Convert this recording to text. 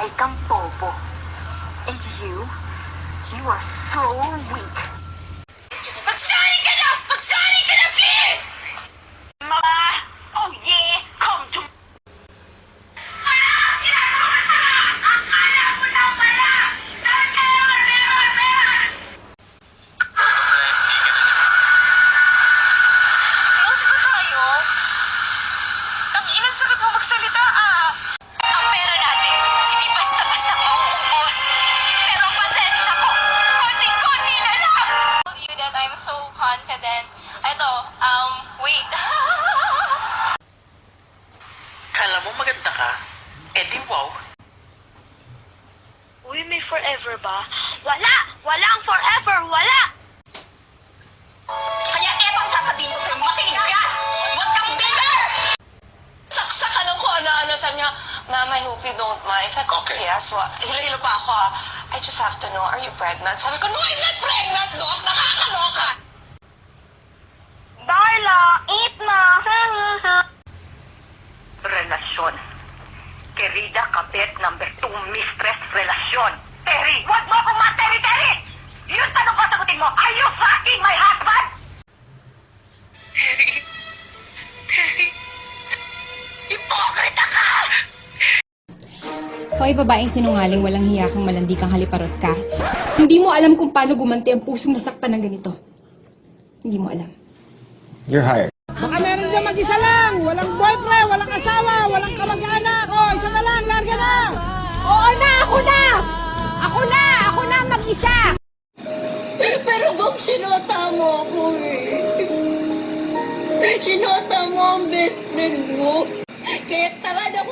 ay kang bobo. And you are so weak. Magsari ka na! Magsari ka na, please! Mama! Oh yeah! Come to... Akala mo na pala! Ayos ba tayo? Tang-ina, sakit mo magsalita, ah! Ang pera natin, hindi basta-basta mauubos. Pero ang pasensya ko, konting-konti na lang! You that I'm so confident. Ito, wait. Kala mo maganda ka? Eh di wow. Uy, may forever ba? Wala! Walang forever! Wala! Kaya etong sasabihin ko sa'yo, makinig ka! Huwag kang bigger! Saksakan ng kung ano-ano. Sabi niya, Ma'am, I hope you don't mind. Sabi ko, Okay. yes. Hilo-hilo pa ako. I just have to know, are you pregnant? Sabi ko, no, I'm not pregnant, Doc. Nakakaloka. Darla, eat na! Relasyon. Querida Kabet, number 2, mistress, relasyon. Terry, wag mo akong ma-Terry! Yung tanong ko sagutin mo, are you fucking my husband? Hipokrita ka! Hoy, babaeng sinungaling, walang hiya kang malandi kang haliparot ka. Hindi mo alam kung paano gumanti ang pusong nasaktan ng ganito. Hindi mo alam. You're hired. Baka meron dyan mag-isa lang. Walang boyfriend, walang asawa, walang kamag-anak. O, isa na lang, larga na. Oo na! Ako na! Ako na! Ako na mag-isa! Pero Bog, sinota mo ako eh. Sinota mo ang best friend mo. Kaya tanga na